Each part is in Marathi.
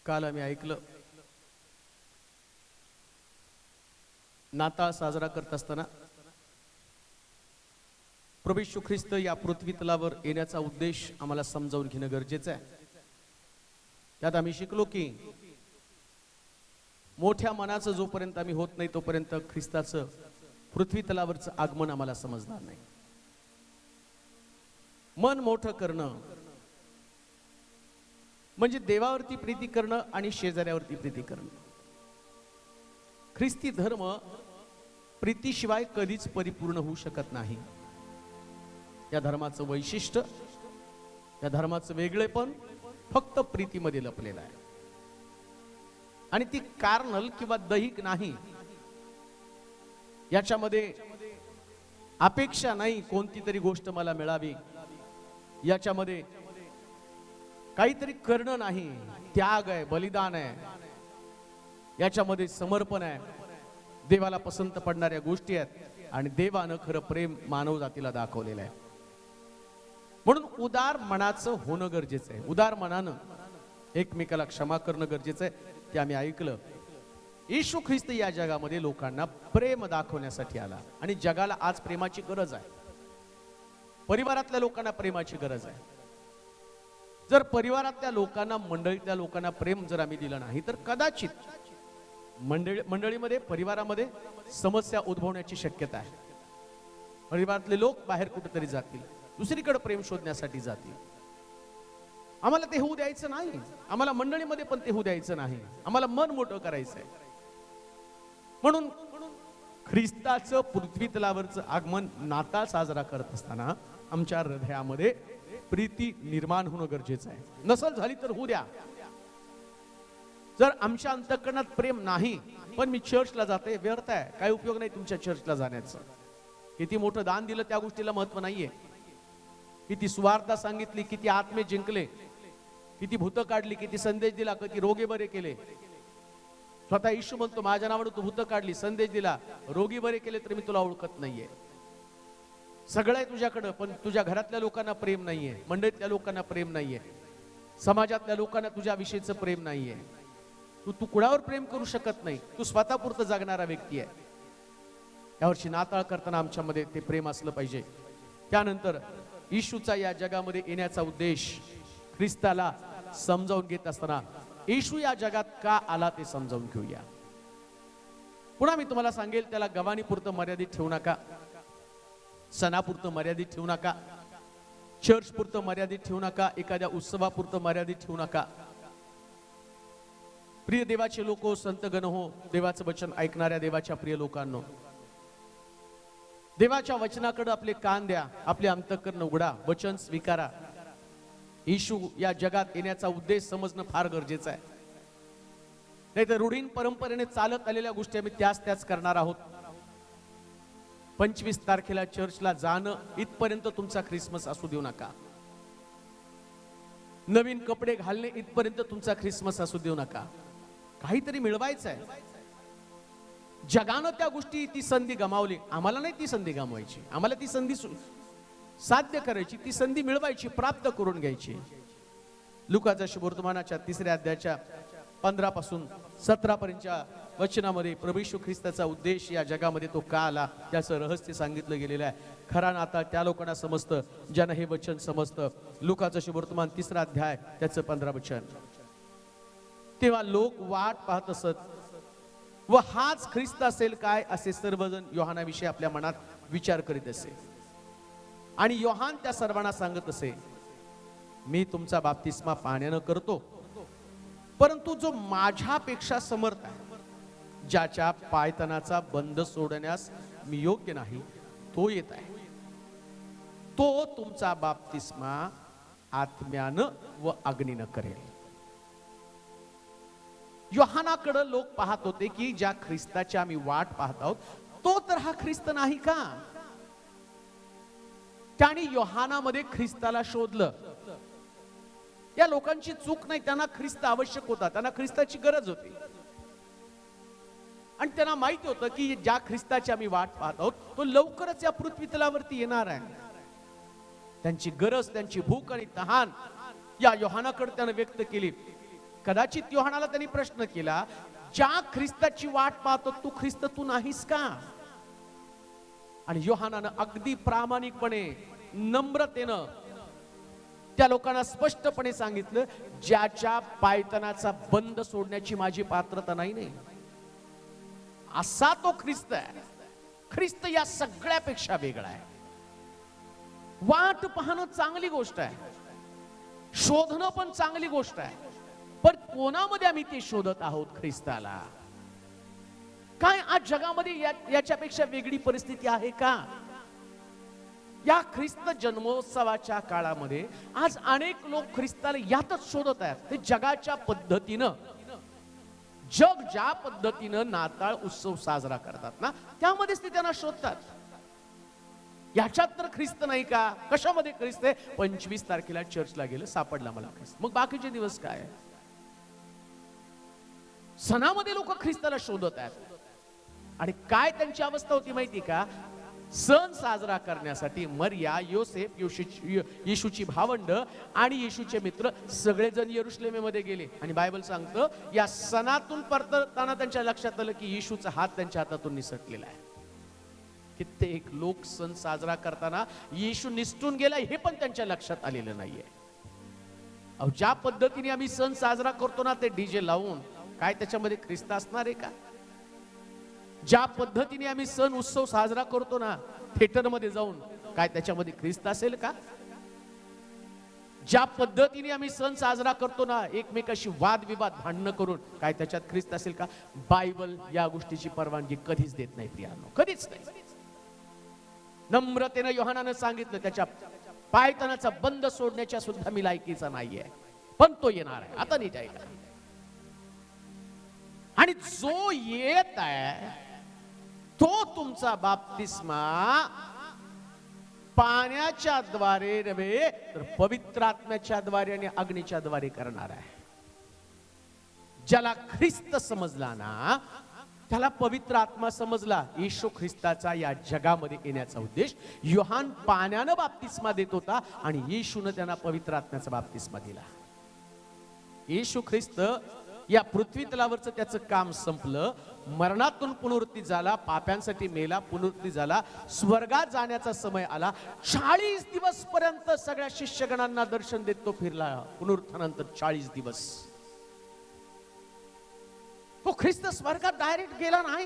काल आम्ही ऐकलं, नाताळ साजरा करत असताना प्रभू येशू ख्रिस्त या पृथ्वी तलावर येण्याचा उद्देश आम्हाला समजावून घेणं गरजेचं आहे. त्यात आम्ही शिकलो की मोठ्या मनाचं जोपर्यंत आम्ही होत नाही तोपर्यंत ख्रिस्ताचं पृथ्वी तलावरचं आगमन आम्हाला समजणार नाही. मन मोठं करणं म्हणजे देवावरती प्रीती करणं आणि शेजाऱ्यावरती प्रीती करणं. ख्रिस्ती धर्म प्रीतीशिवाय कधीच परिपूर्ण होऊ शकत नाही. या धर्माचं वैशिष्ट्य, या धर्माचं वेगळेपण फक्त प्रीतीमध्ये लपलेलं आहे. आणि ती कार्नल किंवा दैहिक नाही. याच्यामध्ये अपेक्षा नाही कोणती तरी गोष्ट मला मिळावी, याच्यामध्ये काहीतरी करणं नाही, त्याग आहे, बलिदान आहे, याच्यामध्ये समर्पण आहे, देवाला पसंत पडणाऱ्या गोष्टी आहेत आणि देवानं खरं प्रेम मानव जातीला दाखवलेलं आहे. म्हणून उदार मनाचं होणं गरजेचं आहे. उदार मनानं एकमेकाला क्षमा करणं गरजेचं आहे. ते आम्ही ऐकलं. येशू ख्रिस्त या जगामध्ये लोकांना प्रेम दाखवण्यासाठी आला आणि जगाला आज प्रेमाची गरज आहे. परिवारातल्या लोकांना प्रेमाची गरज आहे. जर परिवारातल्या लोकांना, मंडळीतल्या लोकांना प्रेम जर आम्ही दिलं नाही तर कदाचित मंडळीमध्ये, परिवारामध्ये समस्या उद्भवण्याची शक्यता आहे. परिवारातले लोक बाहेर कुठेतरी जातील, दुसरीकडे प्रेम शोधण्यासाठी जातील. आम्हाला ते होऊ द्यायचं नाही. आम्हाला मंडळीमध्ये पण ते होऊ द्यायचं नाही. आम्हाला मन मोठं करायचंय. म्हणून ख्रिस्ताचं पृथ्वी तलावरचं आगमन, नाताळ साजरा करत असताना आमच्या हृदयामध्ये प्रीती निर्माण होणं गरजेचं आहे. नसल झाली तर होऊ द्या. जर आमच्या अंतःकरणात प्रेम नाही, पण मी चर्चला जाते, व्यर्थ आहे. काही उपयोग नाही तुमच्या चर्चला जाण्याचं. किती मोठं दान दिलं त्या गोष्टीला महत्व नाहीये. किती सुवार्ता सांगितली, किती आत्मे जिंकले, किती भूत काढली, किती संदेश दिला, किती रोगी बरे केले. स्वतः येशू म्हणतो, माझ्या नावाने तू भूत काढली, संदेश दिला, रोगी बरे केले, तर मी तुला ओळखत नाहीये. सगळं आहे तुझ्याकडं, पण तुझ्या घरातल्या लोकांना प्रेम नाहीये, मंडळीतल्या लोकांना प्रेम नाहीये, समाजातल्या लोकांना तुझ्या विषयीचं प्रेम नाहीये. तू कुणावर प्रेम करू शकत नाही. तू स्वतःपुरतं जगणारा व्यक्ती आहे. यावर्षी नाताळ करताना आमच्यामध्ये ते प्रेम असलं पाहिजे. त्यानंतर येशूचा या जगामध्ये येण्याचा उद्देश ख्रिस्ताला समजावून घेत असताना येशू या जगात का आला ते समजावून घेऊया. पुन्हा मी तुम्हाला सांगेल, त्याला गवानीपुरतं मर्यादित ठेवू नका, सणापुरतं मर्यादित ठेवू नका, चर्च पुरतं मर्यादित ठेवू नका, एखाद्या उत्सवापुरतं मर्यादित ठेवू नका. प्रिय देवाचे लोक, संतगण हो, देवाचं वचन ऐकणाऱ्या देवाच्या प्रिय लोकांनो, देवाच्या वचनाकडे आपले कान द्या, आपले अंतःकरण उघडा, वचन स्वीकारा. येशू या जगात येण्याचा उद्देश समजणं फार गरजेचं आहे. नाही तर रूढीन परंपरेने चालत आलेल्या गोष्टी आम्ही त्याच करणार आहोत. 25 तारखेला चर्चला जाणं इथपर्यंत तुमचा ख्रिसमस असू देऊ नका. नवीन कपडे घालणे इथपर्यंत तुमचा ख्रिसमस असू देऊ नका. काहीतरी मिळवायचं आहे. जगानं त्या गोष्टी, ती संधी गमावली. आम्हाला नाही ती संधी गमावायची. आम्हाला ती संधी साध्य करायची, ती संधी मिळवायची, प्राप्त करून घ्यायची. लुकाच्या शुभवर्तमानाच्या 3ऱ्या अध्यायाच्या 15 पासून 17 पर्यंतच्या वचनामध्ये प्रभू येशू ख्रिस्ताचा उद्देश या जगामध्ये तो का आला त्याचं रहस्य सांगितलं गेलेलं आहे. खरा नाताळ त्या लोकांना समजतं ज्यांना हे वचन समजतं. लुकाचं शुभवर्तमान 3रा अध्याय त्याचं 15 वचन. तेव्हा लोक वाट पाहत असत व हाच ख्रिस्त असेल काय असे सर्वजण योहानाविषयी आपल्या मनात विचार करीत असे. आणि योहान त्या सर्वांना सांगत असे, मी तुमचा बाप्तिस्मा पाण्यानं करतो, परंतु जो माझ्यापेक्षा समर्थ आहे, ज्याच्या पायतनाचा बंध सोडण्यास मी योग्य नाही, तो येत आहे. तो तुमचा बाप्तिस्मा आत्म्यानं व अग्नीनं करेल. योहानाकडे लोक पाहत होते की ज्या ख्रिस्ताची आम्ही वाट पाहत आहोत तो तर हा ख्रिस्त नाही का. त्याने योहानामध्ये ख्रिस्ताला शोधलं. या लोकांची चूक नाही, त्यांना ख्रिस्त आवश्यक होता, त्यांना ख्रिस्ताची गरज होती. आणि त्यांना माहिती होतं की ज्या ख्रिस्ताची आम्ही वाट पाहत आहोत तो लवकरच या पृथ्वी तलावरती येणार आहे. त्यांची गरज, त्यांची भूक आणि तहान या योहानाकडे त्याने व्यक्त केली. कदाचित योहानाला त्यांनी प्रश्न केला, ज्या ख्रिस्ताची वाट पाहतो तू ख्रिस्त तू नाहीस का? आणि योहानानं अगदी प्रामाणिकपणे नम्रतेनं त्या लोकांना स्पष्टपणे सांगितलं, ज्याच्या पायतनाचा बंद सोडण्याची माझी पात्रता नाही. असा तो ख्रिस्त आहे. ख्रिस्त या सगळ्यापेक्षा वेगळा आहे. वाट पाहणं चांगली गोष्ट आहे, शोधणं पण चांगली गोष्ट आहे, पण कोणामध्ये आम्ही ते शोधत आहोत ख्रिस्ताला? काय आज जगामध्ये याच्यापेक्षा वेगळी परिस्थिती आहे का? या ख्रिस्त जन्मोत्सवाच्या काळामध्ये आज अनेक लोक ख्रिस्ताला यातच शोधत आहेत. ते जगाच्या पद्धतीनं, जग ज्या पद्धतीनं नाताळ उत्सव साजरा करतात ना, त्यामध्येच ते त्यांना शोधतात. याच्यात तर ख्रिस्त नाही का? कशामध्ये ख्रिस्त आहे? 25 तारखेला चर्चला गेलं, सापडला मला ख्रिस्त. मग बाकीचे दिवस काय? सणामध्ये लोक ख्रिस्ताला शोधत आहेत. आणि काय त्यांची अवस्था होती माहिती का? सण साजरा करण्यासाठी मरिया, योसेफ, येशूची भावंड आणि येशूचे मित्र सगळेजण यरुशलेमेमध्ये गेले. आणि बायबल सांगतं, या सणातून परतताना त्यांच्या लक्षात आलं की येशूचा हात त्यांच्या हातातून निसटलेला आहे. कित्येक लोक सण साजरा करताना येशू निसटून गेला हे पण त्यांच्या लक्षात आलेलं नाहीये. ज्या पद्धतीने आम्ही सण साजरा करतो ना, ते डीजे लावून, काय त्याच्यामध्ये ख्रिस्त असणार आहे का? ज्या पद्धतीने आम्ही सण उत्सव साजरा करतो ना, थिएटर मध्ये जाऊन, काय त्याच्यामध्ये ख्रिस्त असेल का? ज्या पद्धतीने आम्ही सण साजरा करतो ना, एकमेकाशी वादविवाद भांडणं करून, काय त्याच्यात ख्रिस्त असेल का? बायबल या गोष्टीची परवानगी कधीच देत नाही प्रियांनो, कधीच नाही. नम्रतेने योहानानं सांगितलं, त्याच्या पायतनाचा बंद सोडण्याच्या सुद्धा मी लायकीचा नाहीये, पण तो येणार आहे. आता नीट ऐका. आणि जो येत आहे तो तुमचा बाप्तिस्मा पाण्याच्या द्वारे नव्हे तर पवित्र आत्म्याच्या द्वारे आणि अग्नीच्या द्वारे करणार आहे. ज्याला ख्रिस्त समजला ना, त्याला पवित्र आत्मा समजला. येशू ख्रिस्ताचा या जगामध्ये येण्याचा उद्देश, योहान पाण्यानं बाप्तिस्मा देत होता आणि येशूने त्यांना पवित्र आत्म्याचा बाप्तिस्मा दिला. येशू ख्रिस्त या पृथ्वी तलावरचं त्याचं काम संपलं, मरणातून पुनरुत्थी झाला, पाप्यांसाठी मेला, पुनरुत्थी झाला, स्वर्गात जाण्याचा समय आला. 40 दिवस पर्यंत सगळ्या शिष्यगणांना दर्शन देत तो फिरला. पुनरुत्थानानंतर 40 दिवस तो ख्रिस्त स्वर्गात डायरेक्ट गेला नाही.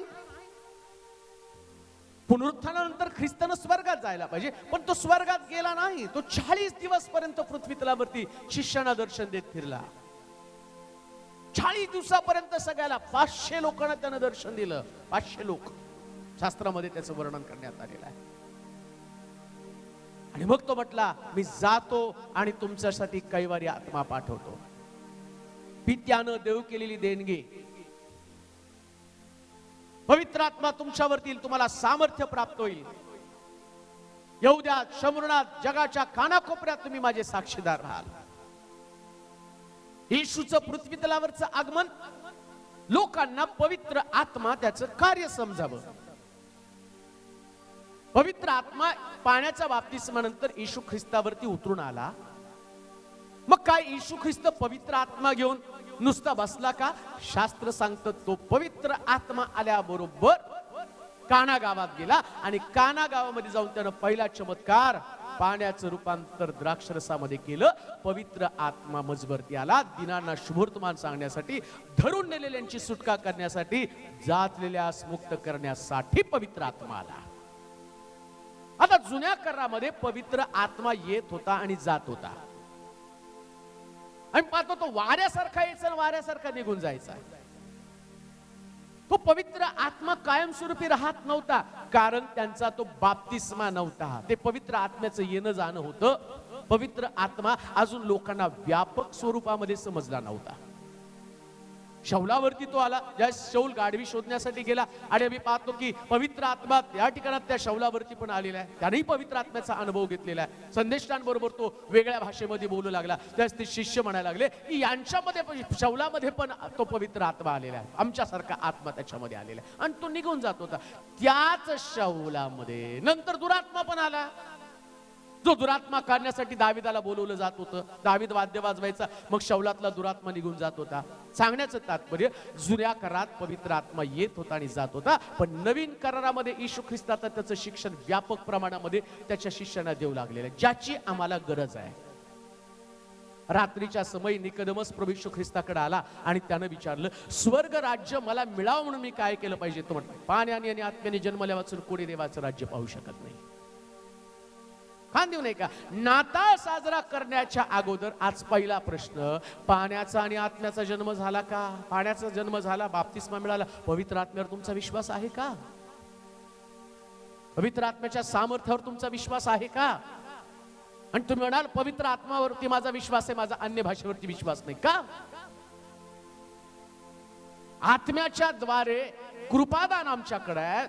पुनरुत्थानानंतर ख्रिस्तानं स्वर्गात जायला पाहिजे, पण तो स्वर्गात गेला नाही. तो 40 दिवस पर्यंत पृथ्वी तलावरती शिष्यांना दर्शन देत फिरला. 40 दिवसापर्यंत सगळ्याला 500 लोकांना त्यानं दर्शन दिलं. 500 लोक शास्त्रामध्ये त्याचं वर्णन करण्यात आलेलं आहे. आणि मग तो म्हटला, मी जातो आणि तुमच्यासाठी कैवारी आत्मा पाठवतो. पित्यानं देव केलेली देणगी, पवित्र आत्मा तुमच्यावरती येईल, तुम्हाला सामर्थ्य प्राप्त होईल. यहूद्यात, शमरणात, जगाच्या कानाकोपऱ्यात तुम्ही माझे साक्षीदार राहाल. येशूचं पृथ्वी तलावरचं आगमन लोकांना पवित्र आत्मा त्याचं कार्य समजावं. पवित्र आत्मा पाण्याच्या बाप्तिस्मानंतर येशू ख्रिस्तावरती उतरून आला. मग काय येशू ख्रिस्त पवित्र आत्मा घेऊन नुसता बसला का? शास्त्र सांगतं, तो पवित्र आत्मा आल्याबरोबर काना गावात गेला आणि काना गावामध्ये जाऊन त्यानं पहिला चमत्कार, पाण्याचं रूपांतर द्राक्षरसामध्ये केलं. पवित्र आत्मा मजवरती आला, दिनांना शुभवर्तमान सांगण्यासाठी, धरून नेलेल्यांची सुटका करण्यासाठी, जाचलेल्यास मुक्त करण्यासाठी पवित्र आत्मा आला. आता जुन्या करारामध्ये पवित्र आत्मा येत होता आणि जात होता. आम्ही पाहतो तो वाऱ्यासारखा यायचा आणि वाऱ्यासारखा निघून जायचा. तो पवित्र आत्मा कायमस्वरूपी राहत नव्हता, कारण त्यांचा तो बाप्तिस्मा नव्हता. ते पवित्र आत्म्याचं येणं जाणं होतं. पवित्र आत्मा अजून लोकांना व्यापक स्वरूपामध्ये समजला नव्हता. शौलावरती तो आला, ज्या शौल गाढवी शोधण्यासाठी गेला, आणि आम्ही पाहतो की पवित्र आत्मा या ठिकाणात त्या शौलावरती पण आलेला आहे. त्यानेही पवित्र आत्म्याचा अनुभव घेतलेला आहे. संदेष्टांबरोबर तो वेगळ्या भाषेमध्ये बोलू लागला. त्यास ते शिष्य म्हणायला लागले की यांच्यामध्ये शौलामध्ये पण तो पवित्र आत्मा आलेला आहे, आमच्यासारखा आत्मा त्याच्यामध्ये आलेला आहे. आणि तो निघून जात होता. त्याच शौलामध्ये नंतर दुरात्मा पण आला. जो दुरात्मा काढण्यासाठी दाविदाला बोलवलं जात होतं, दावीद वाद्य वाजवायचा, मग शौलातला दुरात्मा निघून जात होता. सांगण्याचं तात्पर्य, जुन्या करारात पवित्र आत्मा येत होता आणि जात होता, पण नवीन करारामध्ये येशू ख्रिस्ताचं त्याचं शिक्षण व्यापक प्रमाणामध्ये त्याच्या शिष्यांना देऊ लागलेलं आहे, ज्याची आम्हाला गरज आहे. रात्रीच्या समयी निकोदेमस प्रभू येशू ख्रिस्ताकडे आला आणि त्यानं विचारलं, स्वर्ग राज्य मला मिळावं म्हणून मी काय केलं पाहिजे? तो म्हणतो, पाण्याने आणि आत्म्याने जन्मल्या वाचून कोणी देवाचं राज्य पाहू शकत नाही. खान देऊ नये का? नाताळ साजरा करण्याच्या अगोदर आज पहिला प्रश्न, पाण्याचा आणि आत्म्याचा जन्म झाला का? पाण्याचा जन्म झाला, बाप्तिस्मा मिळाला, पवित्र आत्म्यावर तुमचा विश्वास आहे का? पवित्र आत्म्याच्या सामर्थ्यावर तुमचा विश्वास आहे का? आणि तुम्ही म्हणाल पवित्र आत्मावरती माझा विश्वास आहे, माझा अन्य भाषेवरती विश्वास नाही का? आत्म्याच्या द्वारे कृपादान आमच्याकडे आहे.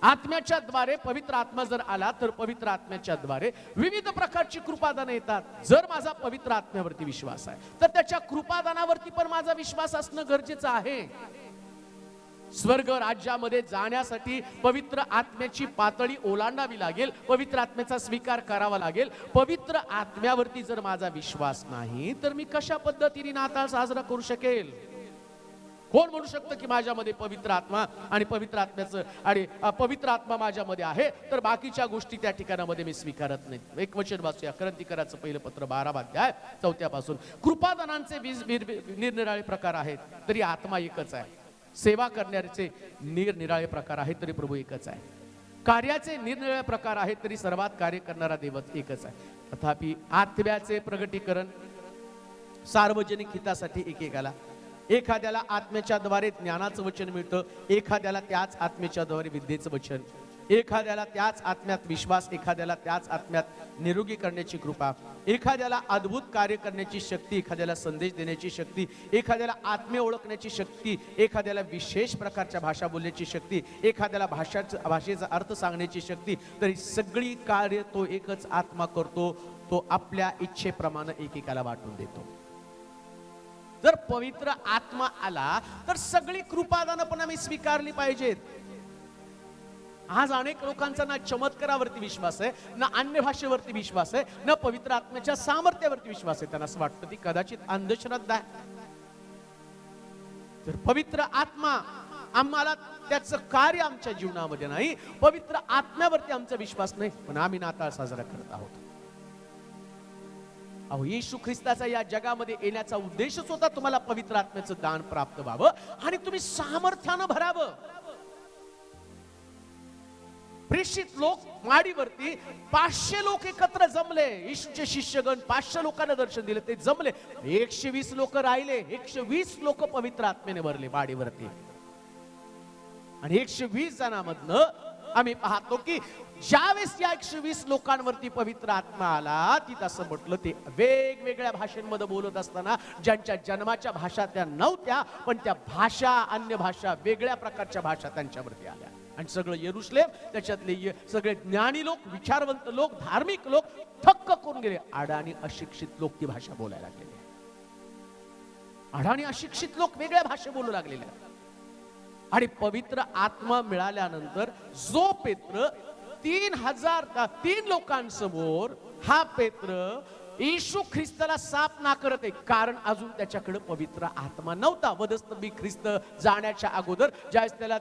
आत्म्याच्या द्वारे पवित्र आत्मा जर आला तर पवित्र आत्म्याच्या द्वारे विविध प्रकारची कृपादानं येतात. जर माझा पवित्र आत्म्यावरती विश्वास आहे तर त्याच्या कृपादानावरती पण माझा विश्वास असणं गरजेचं आहे. स्वर्ग राज्यामध्ये जाण्यासाठी पवित्र आत्म्याची पातळी ओलांडावी लागेल, पवित्र आत्म्याचा स्वीकार करावा लागेल. पवित्र आत्म्यावरती जर माझा विश्वास नाही तर मी कशा पद्धतीने नाताळ साजरा करू शकेल? कोण म्हणू शकतं की माझ्यामध्ये पवित्र आत्मा आणि पवित्र आत्म्याचं आणि पवित्र आत्मा माझ्यामध्ये आहे तर बाकीच्या गोष्टी त्या ठिकाणामध्ये मी स्वीकारत नाही? एक वचन वाचूया, करंथीकराचं पहिलं पत्र 12 अध्याय 4 पासून. कृपादानांचे निरनिराळे प्रकार आहेत तरी आत्मा एकच आहे. सेवा करण्याचे निरनिराळे प्रकार आहेत तरी प्रभू एकच आहे. कार्याचे निरनिराळे प्रकार आहेत तरी सर्वात कार्य करणारा देवच एकच आहे. तथापि आत्म्याचे प्रगटीकरण सार्वजनिक हितासाठी एकेकाला, एखाद्याला आत्म्याच्या द्वारे ज्ञानाचं वचन मिळतं, एखाद्याला त्याच आत्म्याच्या द्वारे विद्येचं वचन, एखाद्याला त्याच आत्म्यात विश्वास, एखाद्याला त्याच आत्म्यात निरोगी करण्याची कृपा, एखाद्याला अद्भुत कार्य करण्याची शक्ती, एखाद्याला संदेश देण्याची शक्ती, एखाद्याला आत्मे ओळखण्याची शक्ती, एखाद्याला विशेष प्रकारच्या भाषा बोलण्याची शक्ती, एखाद्याला भाषेचा अर्थ सांगण्याची शक्ती. तरी सगळी कार्य तो एकच आत्मा करतो, तो आपल्या इच्छेप्रमाणे एकेकाला वाटून देतो. जर पवित्र आत्मा आला तर सगळी कृपादानं पण आम्ही स्वीकारली पाहिजेत. आज अनेक लोकांचा ना चमत्कारावरती विश्वास आहे, ना अन्य भाषेवरती विश्वास आहे, ना पवित्र आत्म्याच्या सामर्थ्यावरती विश्वास आहे. त्यांना असं वाटतं ती कदाचित अंधश्रद्धा आहे. तर पवित्र आत्मा आम्हाला त्याचं कार्य आमच्या जीवनामध्ये नाही, पवित्र आत्म्यावरती आमचा विश्वास नाही, पण आम्ही नाताळ साजरा करत आहोत. अहो, येशू ख्रिस्ताचा या जगामध्ये येण्याचा उद्देशच होता तुम्हाला पवित्र आत्म्याचं दान प्राप्त व्हावं आणि तुम्ही सामर्थ्यानं भरावं. प्रेषित लोक माडीवरती 500 लोक एकत्र जमले, येशूचे शिष्यगण 500 लोकांना दर्शन दिले, ते जमले, 120 लोक राहिले, 120 लोक पवित्र आत्म्याने भरले माडीवरती. आणि 120 जणांमधनं आम्ही पाहतो की ज्यावेळेस या 120 लोकांवरती पवित्र आत्मा आला, ती तसं म्हटलं ते वेगवेगळ्या भाषांमध्ये बोलत असताना ज्यांच्या जन्माच्या भाषा त्या नव्हत्या, पण त्या भाषा, अन्य भाषा, वेगळ्या प्रकारच्या भाषा त्यांच्यावरती आल्या. आणि सगळं यरुशलेम, त्याच्यातले सगळे ज्ञानी लोक, विचारवंत लोक, धार्मिक लोक थक्क करून गेले. अडाणी अशिक्षित लोक ती भाषा बोलायला लागलेले. अडाणी अशिक्षित लोक वेगळ्या भाषा बोलू लागलेल्या. आणि पवित्र आत्मा मिळाल्यानंतर जो पेत्र 3 लोकांसमोर हा पेत्र येशू ख्रिस्ताला साफ ना करत आहे, कारण अजून त्याच्याकडे पवित्र आत्मा नव्हता. वधस्तंभी ख्रिस्त जाण्याच्या अगोदर ज्यावेळेस त्याला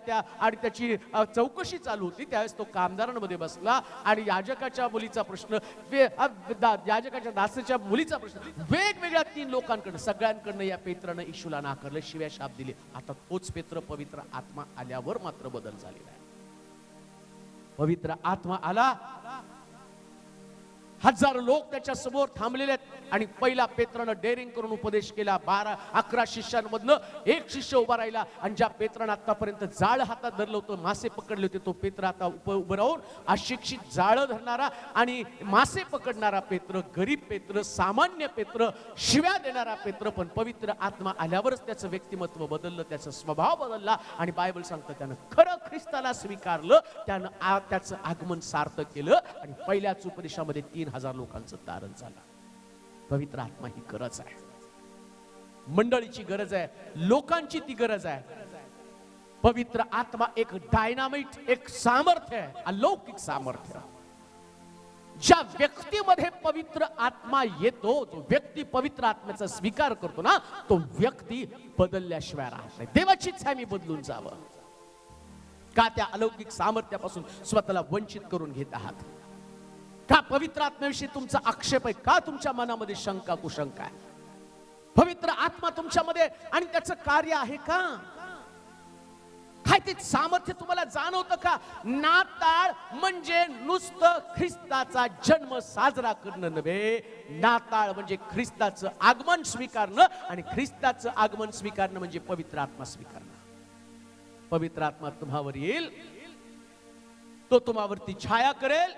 त्याची चौकशी चालू होती, त्यावेळेस तो कामदारांमध्ये बसला आणि याजकाच्या मुलीचा प्रश्न, याजकाच्या दासीच्या मुलीचा प्रश्न, वेगवेगळ्या 3 लोकांकडे, सगळ्यांकडनं या पेत्रानं येशूला नाकारलं, शिव्या शाप दिले. आता तोच पेत्र पवित्र आत्मा आल्यावर मात्र बदल झालेला आहे. पवित्र आत्मा आला, हजारो लोक त्याच्या समोर थांबलेले आहेत आणि पहिला पेत्रानं डेअरिंग करून उपदेश केला. 11 शिष्यांमधनं एक शिष्य उभा राहिला आणि ज्या पेत्रानं आतापर्यंत जाळ हातात धरलं होतं, मासे पकडले होते, तो पेत्र आता उभं राहून अशिक्षित जाळ धरणारा आणि मासे पकडणारा पेत्र, गरीब पेत्र, सामान्य पेत्र, शिव्या देणारा पेत्र. पण पवित्र आत्मा आल्यावरच त्याचं व्यक्तिमत्व बदललं, त्याचा स्वभाव बदलला आणि बायबल सांगतं त्यानं खरं ख्रिस्ताला स्वीकारलं, त्यानं त्याचं आगमन सार्थक केलं आणि पहिल्याच उपदेशामध्ये 3,000 लोकांचं तारण झालं. पवित्र आत्मा ही गरज आहे, मंडळीची गरज आहे, लोकांची ती गरज आहे. पवित्र आत्मा एक डायनामाइट, एक सामर्थ्य आहे, अलौकिक सामर्थ्य. ज्या व्यक्तीमध्ये पवित्र आत्मा येतो, जो व्यक्ती पवित्र आत्म्याचा स्वीकार करतो ना, तो व्यक्ती बदलल्याशिवाय राहत नाही. देवाची इच्छा मी बदलून जावं का? त्या अलौकिक सामर्थ्यापासून स्वतःला वंचित करून घेत आहात का? पवित्र आत्म्याविषयी तुमचा आक्षेप आहे का? तुमच्या मनामध्ये शंका कुशंका आहे? पवित्र आत्मा तुमच्यामध्ये आणि त्याचं कार्य आहे का? काय ते सामर्थ्य तुम्हाला जाणवतं का? नाताळ म्हणजे नुसतं ख्रिस्ताचा जन्म साजरा करणं नव्हे, नाताळ म्हणजे ख्रिस्ताचं आगमन स्वीकारणं, आणि ख्रिस्ताचं आगमन स्वीकारणं म्हणजे पवित्र आत्मा स्वीकारणं. पवित्र आत्मा तुम्हावर येईल, तो तुम्हावरती छाया करेल,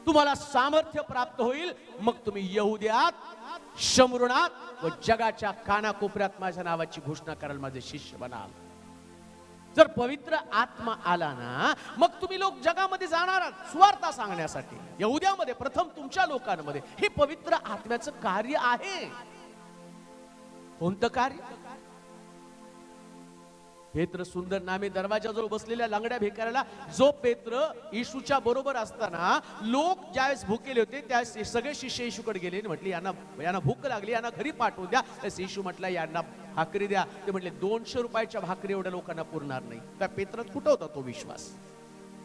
तुम्हाला सामर्थ्य प्राप्त होईल. मग तुम्ही यहुद्यात, शमरूणात व जगाच्या कानाकोपऱ्यात माझ्या नावाची घोषणा कराल, माझे शिष्य बनाल. जर पवित्र आत्मा आला ना, मग तुम्ही लोक जगामध्ये जाणार आहात सुवार्ता सांगण्यासाठी. यहुद्यामध्ये प्रथम तुमच्या लोकांमध्ये हे पवित्र आत्म्याचं कार्य आहे. कोणतं कार्य? पेत्र सुंदर नामे दरवाजाजवळ बसलेल्या लंगड्या भिकाऱ्याला, जो पेत्र येशूच्या बरोबर असताना लोक ज्यावेळेस भुकेले होते त्यावेळेस सगळे शिष्य येशूकडे गेले, म्हटले यांना भूक लागली, यांना घरी पाठवून द्या. येशू म्हटला यांना भाकरी द्या. ते म्हटले 200 रुपयाच्या भाकरी एवढ्या लोकांना पुरणार नाही. त्या पेत्रात कुठं होता तो विश्वास?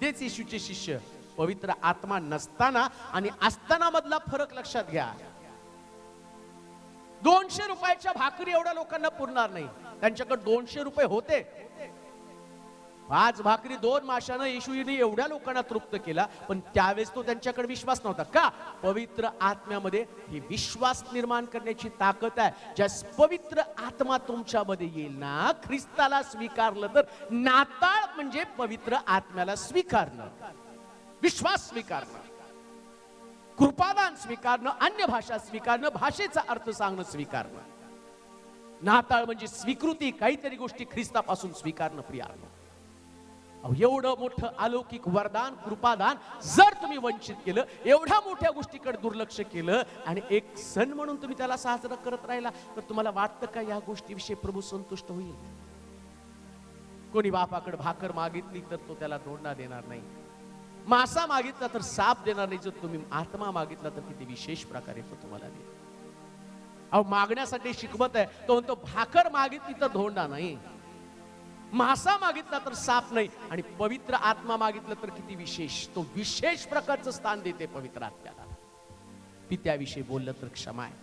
तेच येशूचे शिष्य. पवित्र आत्मा नसताना आणि असताना मधला फरक लक्षात घ्या. 200 रुपयाच्या भाकरी एवढ्या लोकांना पुरणार नाही. त्यांच्याकडे 200 रुपये होते. 5 भाकरी 2 माशानं येशूने एवढ्या लोकांना तृप्त केला, पण त्यावेळेस तो त्यांच्याकडे विश्वास नव्हता. का? पवित्र आत्म्यामध्ये ही विश्वास निर्माण करण्याची ताकद आहे. ज्या पवित्र आत्मा तुमच्यामध्ये येईल ना, ख्रिस्ताला स्वीकारलं तर, नाताळ म्हणजे पवित्र आत्म्याला स्वीकारणं, विश्वास स्वीकारणं, कृपादान स्वीकारणं, अन्य भाषा स्वीकारणं, भाषेचा अर्थ सांगणं स्वीकारणं. नाताळ म्हणजे स्वीकृती, काहीतरी गोष्टी ख्रिस्तापासून स्वीकारणं. प्रियानो, एवढं मोठं अलौकिक वरदान, कृपादान जर तुम्ही वंचित केलं, एवढ्या मोठ्या गोष्टीकडे दुर्लक्ष केलं आणि एक सण म्हणून तुम्ही त्याला साजरा करत राहिला, तर तुम्हाला वाटतं का या गोष्टीविषयी प्रभू संतुष्ट होईल? कोणी बापाकडे भाकर मागितली तर तो त्याला दोंडा देणार नाही. मासा मागितला तर साप देणार नाही. जर तुम्ही आत्मा मागितला तर किती विशेष प्रकारे तो तुम्हाला देईल. अहो, मागण्यासाठी शिकवत आहे. तो म्हणतो भाकर मागितली तर धोंडा नाही, मासा मागितला तर साप नाही, आणि पवित्र आत्मा मागितलं तर किती विशेष. तो विशेष प्रकारचं स्थान देते पवित्र आत्म्याला. पित्याविषयी बोललं तर क्षमा आहे,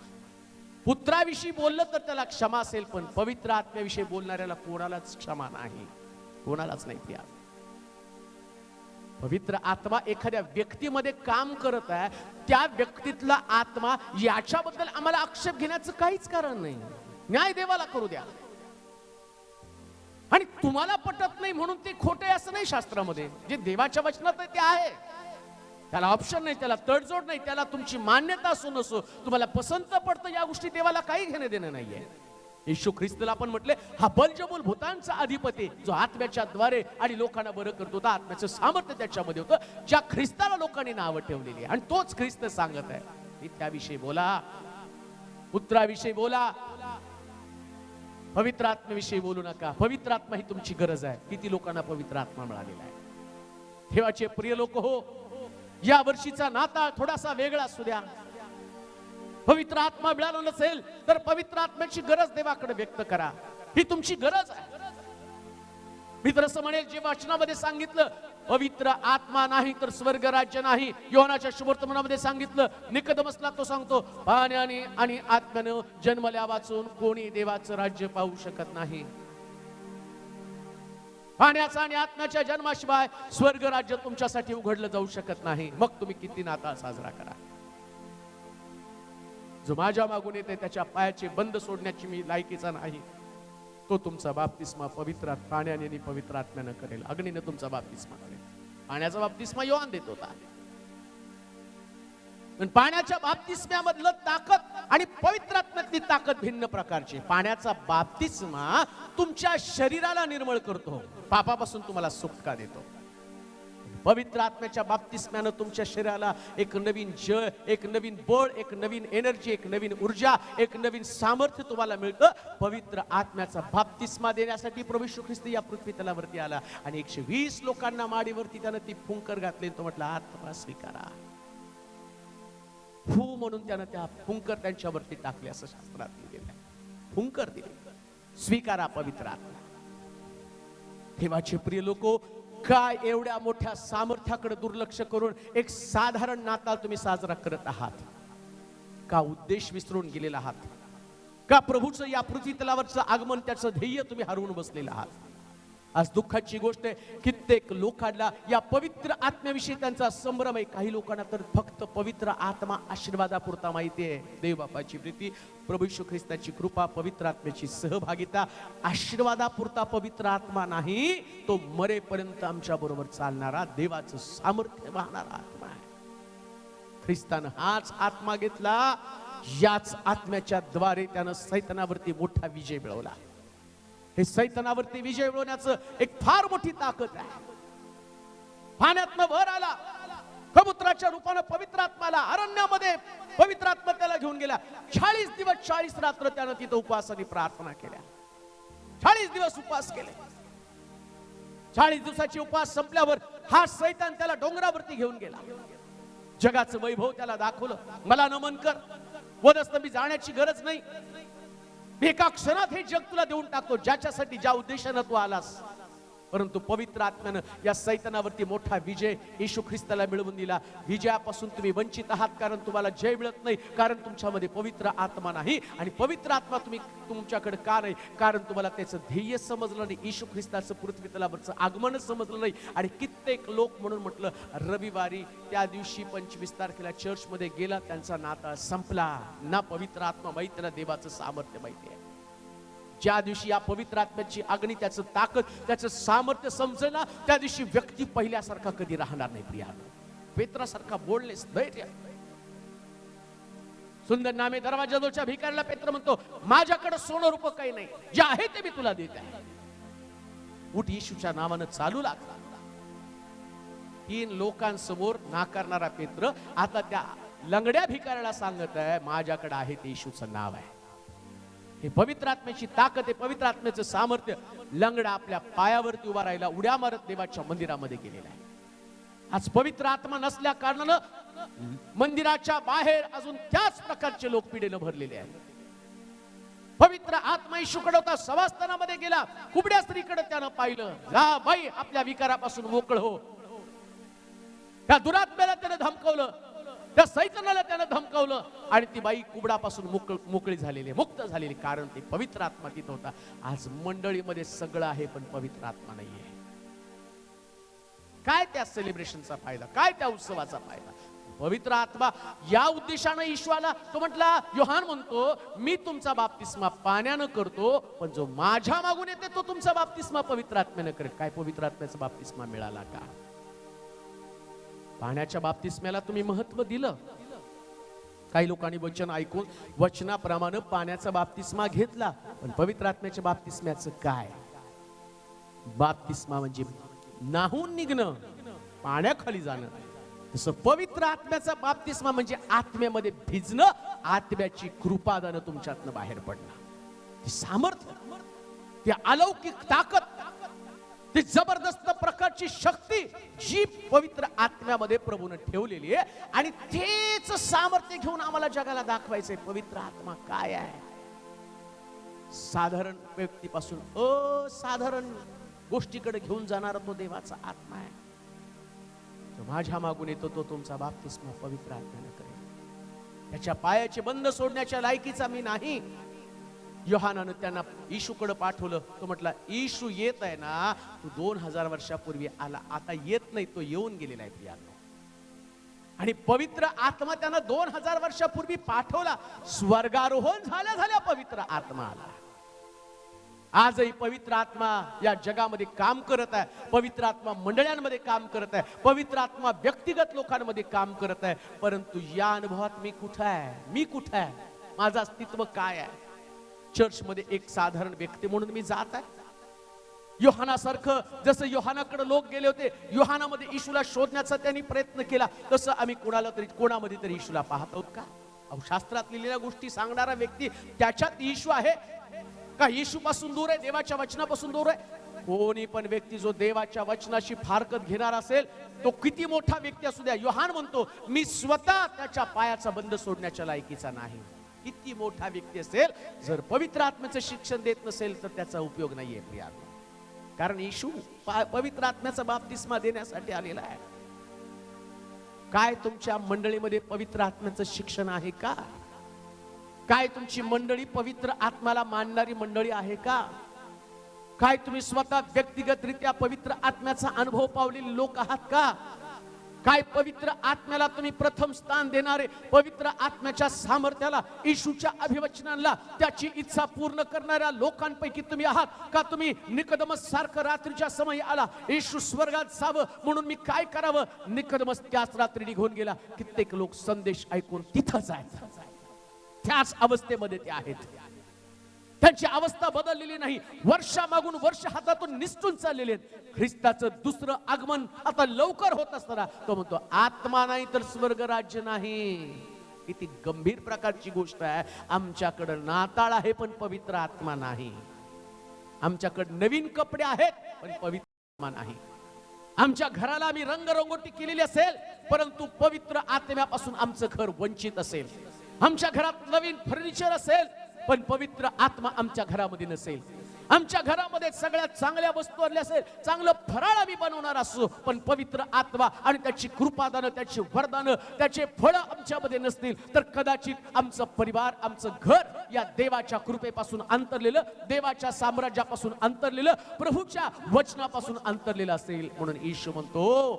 पुत्राविषयी बोललं तर त्याला क्षमा असेल, पण पवित्र आत्म्याविषयी बोलणाऱ्याला कोणालाच क्षमा नाही, कोणालाच नाही. प्रिया, पवित्र आत्मा एखाद्या व्यक्तीमध्ये काम करत आहे, त्या व्यक्तीतला आत्मा, याच्याबद्दल आम्हाला आक्षेप घेण्याचं काहीच कारण नाही. न्याय देवाला करू द्या. आणि तुम्हाला पटत नाही म्हणून ते खोटे असं नाही. शास्त्रामध्ये जे देवाच्या वचनात आहे ते आहे, त्याला ऑप्शन नाही, त्याला तडजोड नाही. त्याला तुमची मान्यता असो नसो, तुम्हाला पसंत पडतं, या गोष्टी देवाला काही घेणं देणं नाहीये. येशू ख्रिस्ताला आपण म्हटले, हा बलजबूल भूतांचा अधिपती, जो आत्म्याच्या द्वारे आणि लोकांना बरं करतो होता, आत्म्याचं सामर्थ्य त्याच्यामध्ये होतं, ज्या ख्रिस्ताला लोकांनी नावं ठेवलेली, आणि तोच ख्रिस्त सांगत आहे, त्याविषयी बोला, पुत्राविषयी बोला, पवित्र आत्म्याविषयी बोलू नका. पवित्र आत्मा ही तुमची गरज आहे. किती लोकांना पवित्र आत्मा मिळालेला आहे? देवाचे प्रिय लोक हो, या वर्षीचा नाताळ थोडासा वेगळा असू द्या. पवित्र आत्मा मिळाला नसेल तर पवित्र आत्म्याची गरज देवाकडे व्यक्त करा. ही तुमची गरज आहे. मी तर असं म्हणेल, जे वचनामध्ये सांगितलं, पवित्र आत्मा नाही तर स्वर्ग राज्य नाही. योहानाच्या शुभवर्तमानामध्ये सांगितलं, निकोदेमसला तो सांगतो, पाण्याने आणि आत्म्याने जन्मल्या वाचून कोणी देवाचं राज्य पाहू शकत नाही. पाण्याचा आणि आत्म्याच्या जन्माशिवाय स्वर्ग राज्य तुमच्यासाठी उघडलं जाऊ शकत नाही. मग तुम्ही किती नाताळ साजरा करा. जो माझ्या मागून येते त्याच्या पायाचे बंद सोडण्याची मी लायकीचा नाही. तो तुमचा बाप्तिस्मा पवित्र पाण्याने आणि पवित्र आत्म्यानं करेल. अग्नीने तुमचा बाप्तिस्मा करेल. पाण्याचा बाप्तिस्मा योहान देत होता, पण पाण्याच्या बाप्तिस्म्यामधलं ताकद आणि पवित्र आत्म्यातली ताकद भिन्न प्रकारची. पाण्याचा बाप्तिस्मा तुमच्या शरीराला निर्मळ करतो, पापापासून तुम्हाला सुटका देतो. पवित्र आत्म्याच्या बाप्तिस्म्यानं तुमच्या शरीराला एक नवीन जय, एक नवीन बळ, एक नवीन एनर्जी, एक नवीन ऊर्जा, एक नवीन सामर्थ्य तुम्हाला मिळतं. पवित्र आत्म्याचा बाप्तिस्मा देण्यासाठी प्रभू येशू ख्रिस्त या पृथ्वी तलावरती आला आणि 120 लोकांना माडीवरती त्यानं ती फुंकर घातली. तो म्हटला, आत्मा स्वीकारा. फू म्हणून त्यानं त्या फुंकर त्यांच्यावरती टाकले असं शास्त्रात लिहिलेलं आहे. फुंकर दिले, स्वीकारा पवित्र आत्मा. देवाचे प्रिय लोको, काय एवढ्या मोठ्या सामर्थ्याकडे दुर्लक्ष करून एक साधारण नाताळ तुम्ही साजरा करत आहात? का उद्देश विसरून गेलेला आहात? का प्रभूचं या पृथ्वी तलावरचं आगमन, त्याचं ध्येय तुम्ही हरवून बसलेलं आहात? आज दुःखाची गोष्ट आहे, कित्येक लोकांना या पवित्र आत्म्याविषयी त्यांचा संभ्रम आहे. काही लोकांना तर फक्त पवित्र आत्मा आशीर्वादापुरता माहिती आहे. देव बापाची प्रीती, प्रभू येशू ख्रिस्ताची कृपा, पवित्र आत्म्याची सहभागिता आशीर्वादापुरता पवित्र आत्मा नाही, तो मरेपर्यंत आमच्या बरोबर चालणारा, देवाचं सामर्थ्य वाहणारा आत्मा आहे. ख्रिस्तानं हाच आत्मा घेतला, याच आत्म्याच्या द्वारे त्यानं सैतानावरती मोठा विजय मिळवला. हे सैतानावरती विजय मिळवण्याचं एक फार मोठी ताकद आहे. पाण्यातनं वर आला, कबुतराच्या रूपानं पवित्र आत्माला अरण्यामध्ये पवित्र आत्मा त्याला घेऊन गेला. 40 दिवस 40 रात्र त्यानं तिथं उपवासाने प्रार्थना केल्या. 40 दिवस उपवास केले. 40 दिवसाचे उपवास संपल्यावर हा सैतान त्याला डोंगरावरती घेऊन गेला. जगाचं वैभव त्याला दाखवलं. मला नमन कर, वधस्तंभी जाण्याची गरज नाही, एका क्षणात हे जग तुला देऊन टाकतो, ज्याच्यासाठी ज्या उद्देशानं तू आलास. परंतु पवित्र आत्म्यानं या सैतानावरती मोठा विजय येशू ख्रिस्ताला मिळवून दिला. विजयापासून तुम्ही वंचित आहात, कारण तुम्हाला जय मिळत नाही, कारण तुमच्यामध्ये पवित्र आत्मा नाही. आणि पवित्र आत्मा तुमच्याकडे का नाही? कारण तुम्हाला त्याचं ध्येय समजलं नाही, येशू ख्रिस्ताचं पृथ्वी तलावरचं आगमन समजलं नाही. आणि कित्येक लोक, म्हणून म्हटलं, रविवारी त्या दिवशी 25 तारखेला चर्चमध्ये गेला, त्यांचा नाता संपला. ना पवित्र आत्मा माहिती, ना देवाचं सामर्थ्य माहिती आहे. ज्या दिवशी या पवित्र आत्म्याची अग्नी, त्याचं ताकद, त्याचं सामर्थ्य समजेल ना, त्या दिवशी व्यक्ती पहिल्यासारखा कधी राहणार नाही. प्रियानो, पेत्रासारखा बोलणेच धैर्य. सुंदर नामे दरवाजाजवळच्या भिकाऱ्याला पेत्र म्हणतो, माझ्याकडे सोनं रूप काही नाही, जे आहे ते मी तुला देत आहे. उठ, येशूच्या नावानं चालू लागला. 3 लोकांसमोर नाकारणारा पेत्र आता त्या लंगड्या भिकाऱ्याला सांगत आहे, माझ्याकडे आहे ते येशूचं नाव आहे. हे पवित्र आत्म्याची ताकद आहे, पवित्र आत्म्याचं सामर्थ्य. लंगडा आपल्या पायावरती उभा राहिला, उड्या मारत देवाच्या मंदिरामध्ये गेलेला आहे. आज पवित्र आत्मा नसल्या कारणानं मंदिराच्या बाहेर अजून त्याच प्रकारचे लोक पिढेनं भरलेले आहेत. पवित्र आत्मा येशूकडे होता, सभास्थानामध्ये गेला, कुबड्या स्त्रीकडे त्यानं पाहिलं, जा बाई, आपल्या विकारापासून मोकळ हो. त्या दुरात्म्याला त्यानं धमकवलं, त्या सैतानाला त्यानं धमकवलं, आणि ती बाई कुबडापासून मोकळी झालेली, मुक्त झालेली, कारण ती पवित्र आत्मा तिथं होता. आज मंडळीमध्ये सगळं आहे, पण पवित्र आत्मा नाहीये. काय त्या सेलिब्रेशनचा फायदा? काय त्या उत्सवाचा फायदा? पवित्र आत्मा या उद्देशानं येशू आला. तो म्हटला, योहान म्हणतो, मी तुमचा बाप्तिस्मा पाण्यानं करतो, पण जो माझ्या मागून येते तो तुमचा बाप्तिस्मा पवित्र आत्म्यानं करेल. काय पवित्र आत्म्याचा बाप्तिस्मा मिळाला का? पाण्याच्या बाप्तिस्म्याला तुम्ही महत्व दिलं. काही लोकांनी वचन ऐकून वचनाप्रमाणे पाण्याचा बाप्तिस्मा घेतला, पण पवित्र आत्म्याच्या बाप्तिस्म्याचं काय? बाप्तिस्मा म्हणजे नाहून निघणं, पाण्याखाली जाणं. तसं पवित्र आत्म्याचा बाप्तिस्मा म्हणजे आत्म्यामध्ये भिजणं, आत्म्याची कृपादान तुमच्यातनं बाहेर पडणं. सामर्थ्य, ते अलौकिक ताकद, ती जबरदस्त प्रकारची शक्ती जी पवित्र आत्म्यामध्ये प्रभूने ठेवलेली आहे, आणि तेच सामर्थ्य घेऊन आम्हाला जगाला दाखवायचंय. पवित्र आत्मा काय आहे? साधारण व्यक्तीपासून असाधारण गोष्टीकडे घेऊन जाणारा तो देवाचा आत्मा आहे. जो माझ्या मागून येतो तो तुमचा बाप्तिस्मा पवित्र आत्म्याने करेल. त्याच्या पायाचे बंद सोडण्याच्या लायकीचा मी नाही. योहानानं त्यांना येशूकडे पाठवलं. तो म्हटला, येशू येत आहे ना, तो 2000 वर्षापूर्वी आला, आता येत नाही, तो येऊन गेलेला आहे प्रियानो. आणि पवित्र आत्मा त्यांना 2000 वर्षापूर्वी पाठवला. स्वर्गारोहण झाल्या झाल्या पवित्र आत्मा आला. आजही पवित्र आत्मा या जगामध्ये काम करत आहे. पवित्र आत्मा मंडळांमध्ये काम करत आहे. पवित्र आत्मा व्यक्तिगत लोकांमध्ये काम करत आहे. परंतु या अनुभवात मी कुठे आहे? मी कुठे आहे? माझं अस्तित्व काय आहे? चर्चमध्ये एक साधारण व्यक्ती म्हणून मी जात आहे. योहानासारखं, जसं योहानाकडे लोक गेले होते, योहानामध्ये येशूला शोधण्याचा त्यांनी प्रयत्न केला, तसं आम्ही कोणामध्ये तरी येशूला पाहत आहोत का? शास्त्रात लिहिलेल्या गोष्टी सांगणारा व्यक्ती, त्याच्यात येशू आहे का? येशू पासून दूर आहे? देवाच्या वचनापासून दूर आहे? कोणी पण व्यक्ती जो देवाच्या वचनाशी फारकत घेणार असेल, तो किती मोठा व्यक्ती असू द्या, योहान म्हणतो मी स्वतः त्याच्या पायाचा बंद सोडण्याच्या लायकीचा नाही. किती मोठा व्यक्ती असेल, जर पवित्र आत्म्याचं शिक्षण देत नसेल तर त्याचा उपयोग नाहीये प्रियानो. कारण येशू पवित्र आत्म्याचा बाप्तिस्मा देण्यासाठी आलेला आहे. काय तुमच्या मंडळीमध्ये पवित्र आत्म्याचं शिक्षण आहे का? काय तुमची मंडळी पवित्र आत्म्याला मानणारी मंडळी आहे का? काय तुम्ही स्वतः व्यक्तिगतरित्या पवित्र आत्म्याचा अनुभव पावलेले लोक आहात का? काय पवित्र आत्म्याला तुम्ही प्रथम स्थान देणारे, पवित्र आत्म्याच्या सामर्थ्याला, येशूच्या अभिवचनांना, त्याची इच्छा पूर्ण करणाऱ्या लोकांपैकी तुम्ही आहात का? तुम्ही निकोदेमस सारखं रात्रीच्या समयी आला, येशू स्वर्गात जावं म्हणून मी काय करावं? निकोदेमस त्याच रात्री निघून गेला. कित्येक लोक संदेश ऐकून तिथंच आहेत, त्याच अवस्थेमध्ये ते आहेत. त्यांची अवस्था बदललेली नाही. वर्षामागून वर्ष हातातून निसटून चाललेले आहेत. ख्रिस्ताचं दुसरं आगमन आता लवकर होत असताना तो म्हणतो आत्मा नाही तर स्वर्ग राज्य नाही. किती गंभीर प्रकारची गोष्ट आहे. आमच्याकडे नाताळ आहे पण पवित्र आत्मा नाही. आमच्याकडे नवीन कपडे आहेत पण पवित्र आत्मा नाही. आमच्या घराला आम्ही रंगरंगोटी केलेली असेल परंतु पवित्र आत्म्यापासून आमचं घर वंचित असेल. आमच्या घरात नवीन फर्निचर असेल पण पवित्र आत्मा आमच्या घरामध्ये नसेल. आमच्या घरामध्ये सगळ्यात चांगल्या वस्तू आणल्या असेल, चांगलं फराळ आम्ही बनवणार असू, पण पवित्र आत्मा आणि त्याची कृपादानं, त्याची वरदानं, त्याचे फळं आमच्यामध्ये नसतील तर कदाचित आमचं परिवार, आमचं घर या देवाच्या कृपेपासून अंतरलेलं, देवाच्या साम्राज्यापासून अंतरलेलं, प्रभूच्या वचनापासून अंतरलेलं असेल. म्हणून येशू म्हणतो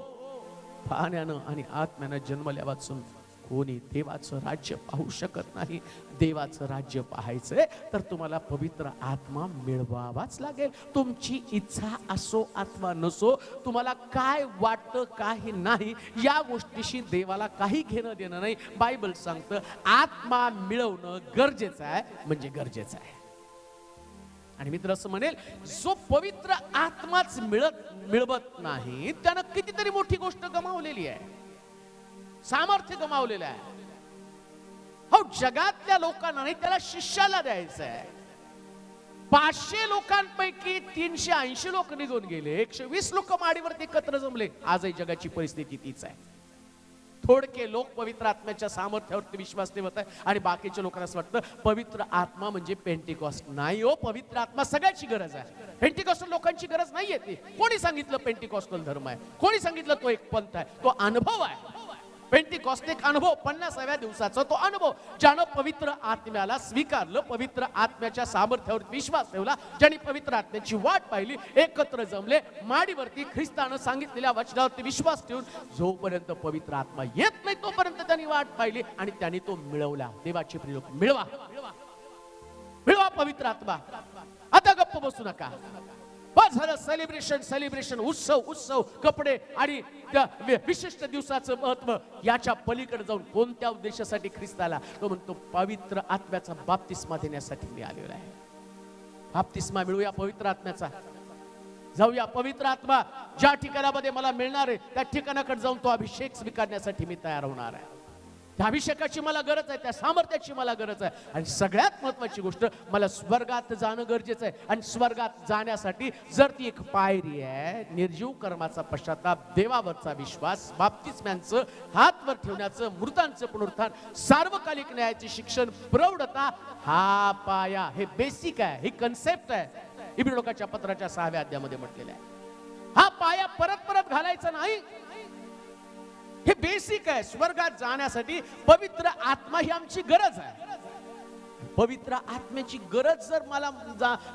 पाण्यानं आणि आत्म्यानं जन्मल्या वाचून कोणी देवाचं राज्य पाहू शकत नाही. देवाचं राज्य पाहायचंय तर तुम्हाला पवित्र आत्मा मिळवावाच लागेल. तुमची इच्छा असो अथवा नसो, तुम्हाला काय वाटतं काही नाही, या गोष्टीशी देवाला काही घेणं देणं नाही. बायबल सांगतं आत्मा मिळवणं गरजेचं आहे, म्हणजे गरजेचं आहे. आणि मित्र असं म्हणेल जो पवित्र आत्माच मिळवत नाही त्यानं कितीतरी मोठी गोष्ट गमावलेली आहे, सामर्थ्य गमावलेलं आहे. हो, जगातल्या लोकांना नाही, त्याला शिष्याला द्यायचं आहे. 500 लोकांपैकी 380 लोक निघून गेले, 120 लोक माडीवरती एकत्र जमले. आजही जगाची परिस्थिती तीच आहे. थोडके लोक पवित्र आत्म्याच्या सामर्थ्यावरती विश्वास ठेवत आहे आणि बाकीच्या लोकांना असं वाटतं पवित्र आत्मा म्हणजे पेंटिकॉस्ट. नाही हो, पवित्र आत्मा सगळ्याची गरज आहे. पेंटिकॉस्टल लोकांची गरज नाहीये. ती कोणी सांगितलं पेंटिकॉस्टल धर्म आहे? कोणी सांगितलं तो एक पंथ आहे? तो अनुभव आहे. पेंटिकॉस्ट एक अनुभव, 50व्या दिवसाचा तो अनुभव, ज्यानं पवित्र आत्म्याला स्वीकारलं, पवित्र आत्म्याच्या सामर्थ्यावर विश्वास ठेवला, ज्यांनी पवित्र आत्म्याची वाट पाहिली, एकत्र जमले माडीवरती ख्रिस्तानं सांगितलेल्या वचनावरती विश्वास ठेवून जोपर्यंत पवित्र आत्मा येत नाही तोपर्यंत त्यांनी वाट पाहिली आणि त्यांनी तो मिळवला. देवाचे प्रिय लोक, मिळवा मिळवा पवित्र आत्मा. आता गप्प बसू नका. बस झालं सेलिब्रेशन सेलिब्रेशन, उत्सव उत्सव, कपडे आणि विशिष्ट दिवसाचं महत्व. याच्या पलीकडे जाऊन कोणत्या उद्देशासाठी ख्रिस्त आला? तो म्हणतो पवित्र आत्म्याचा बाप्तिस्मा देण्यासाठी मी आलेलो आहे. बाप्तिस्मा मिळूया पवित्र आत्म्याचा. जाऊया पवित्र आत्मा ज्या ठिकाणामध्ये मला मिळणार आहे त्या ठिकाणाकडे जाऊन तो अभिषेक स्वीकारण्यासाठी मी तयार होणार आहे. त्या अभिषेकाची मला गरज आहे, त्या सामर्थ्याची मला गरज आहे. आणि सगळ्यात महत्वाची गोष्ट, मला स्वर्गात जाणं गरजेचं आहे. आणि स्वर्गात जाण्यासाठी जर ती एक पायरी आहे, निर्जीव कर्माचा पश्चाताप, देवावरचा विश्वास, बाप्तिस्म्यांचं हात वर ठेवण्याचं, मृतांचं पुनरुत्थान, सार्वकालिक न्यायाचे शिक्षण, प्रौढता, हा पाया, हे बेसिक आहे, ही कन्सेप्ट आहे. इब्रानियोच्या पत्राच्या 6व्या अध्यायामध्ये म्हटलेलं आहे. हा पाया परत परत घालायचा नाही. हे बेसिक आहे. स्वर्गात जाण्यासाठी पवित्र आत्मा ही आमची गरज आहे. पवित्र आत्म्याची गरज जर मला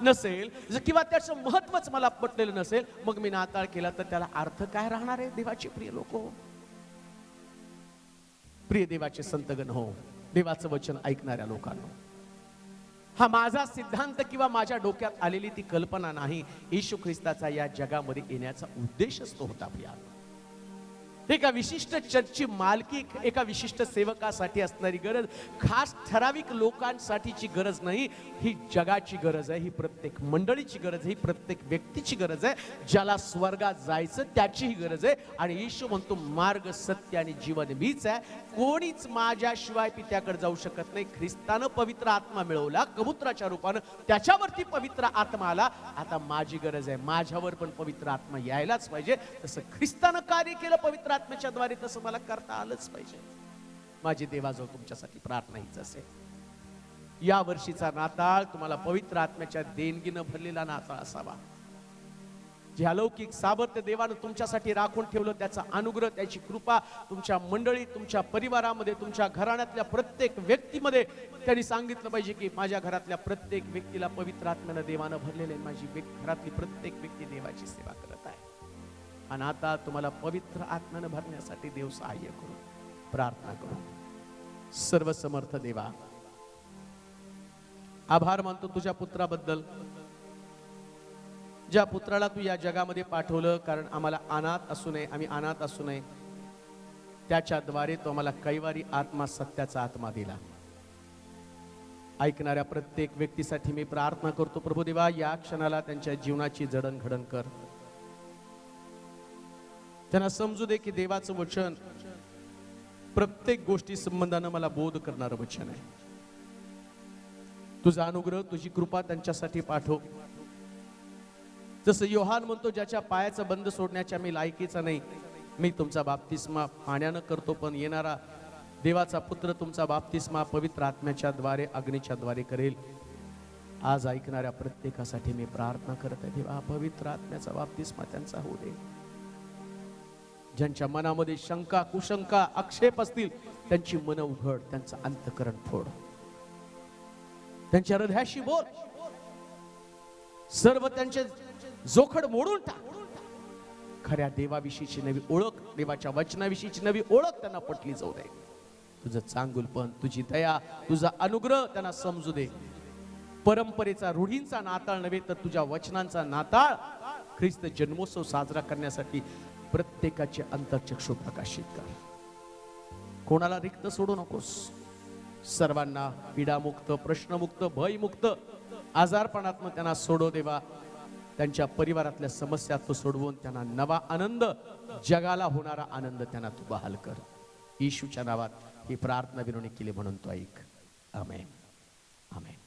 नसेल किंवा त्याचं महत्वच मला पटलेलं नसेल, मग मी नाताळ केला तर त्याला अर्थ काय राहणार आहे? देवाचे प्रिय लोक, प्रिय देवाचे संतगण हो, देवाचं वचन ऐकणाऱ्या लोकांना, हा माझा सिद्धांत किंवा माझ्या डोक्यात आलेली ती कल्पना नाही. येशू ख्रिस्ताचा या जगामध्ये येण्याचा उद्देशच तो होता. एका विशिष्ट चर्चची मालकी एका विशिष्ट सेवकासाठी असणारी गरज खास ठराविक लोकांसाठीची गरज नाही, ही जगाची गरज आहे, ही प्रत्येक मंडळीची गरज आहे, ही प्रत्येक व्यक्तीची गरज आहे. ज्याला स्वर्गात जायचं त्याचीही गरज आहे. आणि येशू म्हणतो मार्ग सत्य आणि जीवन मीच आहे, कोणीच माझ्याशिवाय पित्याकडे जाऊ शकत नाही. ख्रिस्तानं पवित्र आत्मा मिळवला कबुतराच्या रूपानं, त्याच्यावरती पवित्र आत्मा आला. आता माझी गरज आहे, माझ्यावर पण पवित्र आत्मा यायलाच पाहिजे. तसं ख्रिस्तानं कार्य केलं पवित्र आत्म्याच्या द्वारे, तसं मला करता आलंच पाहिजे. माझी देवाजवळ तुमच्यासाठी प्रार्थना हीच असेल, या वर्षीचा नाताळ तुम्हाला पवित्र आत्म्याच्या देणगीनं भरलेला नाताळ असावा. जे अलौकिक सामर्थ्य देवानं तुमच्यासाठी राखून ठेवलं, त्याचा अनुग्रह, त्याची कृपा तुमच्या मंडळी, तुमच्या परिवारामध्ये, तुमच्या घराण्यातल्या प्रत्येक व्यक्तीमध्ये त्यांनी सांगितलं पाहिजे की माझ्या घरातल्या प्रत्येक व्यक्तीला पवित्र आत्म्यानं देवानं भरलेले, माझी घरातली प्रत्येक व्यक्ती देवाची सेवा करत आहे. आणि आता तुम्हाला पवित्र आत्म्यानं भरण्यासाठी देव सहाय्य करू. प्रार्थना करू. सर्वसमर्थ देवा, आभार मानतो तुझ्या पुत्राबद्दल, ज्या पुत्राला तू या जगामध्ये पाठवलं कारण आम्हाला अनाथ असू नये, आम्ही अनाथ असू नये. त्याच्याद्वारे तो आम्हाला कैवारी आत्मा, सत्याचा आत्मा दिला. ऐकणाऱ्या प्रत्येक व्यक्तीसाठी मी प्रार्थना करतो प्रभू देवा, या क्षणाला त्यांच्या जीवनाची जडणघडण कर. त्यांना समजू दे की देवाचं वचन प्रत्येक गोष्टी संबंधानं मला बोध करणारं वचन आहे. तुझा अनुग्रह, तुझी कृपा त्यांच्यासाठी पाठव. जसं योहान म्हणतो, ज्याच्या पायाचा बंद सोडण्याच्या मी लायकीचा नाही, मी तुमचा बाप्तिस्मा पाण्यानं करतो, पण येणारा देवाचा पुत्र तुमचा बाप्तिस्मा पवित्र आत्म्याच्या द्वारे, अग्नीच्या द्वारे करेल. आज ऐकणाऱ्या प्रत्येकासाठी मी प्रार्थना करत आहे देवा, पवित्र आत्म्याचा बाप्तिस्मा त्यांचा होऊ दे. ज्यांच्या मनामध्ये शंका, कुशंका, आक्षेप असतील त्यांची मन उघड, त्यांचं अंतःकरण फोड, त्यांच्या हृदयाशी बोल, सर्व त्यांचे जोखड मोडून टाक. खऱ्या देवाविषयीची नवी ओळख, देवाच्या वचनाविषयीची नवी ओळख त्यांना पटली जाऊ दे. तुझं चांगुलपण, तुझी दया, तुझा अनुग्रह त्यांना समजू दे. परंपरेचा, रूढींचा नाताळ नव्हे तर तुझ्या वचनांचा नाताळ, ख्रिस्त जन्मोत्सव साजरा करण्यासाठी प्रत्येकाचे अंतर्चक्षु प्रकाशित कर. कोणाला रिक्त सोडू नकोस. सर्वांना पीडामुक्त, प्रश्नमुक्त, भयमुक्त, आजारपणातून त्यांना सोडव देवा. त्यांच्या परिवारातल्या समस्या तो सोडवून त्यांना नवा आनंद, जगाला होणारा आनंद त्यांना तू बहाल कर. येशूच्या नावात ही प्रार्थना विनवणी केली म्हणून तो ऐक. आमेन. आमेन.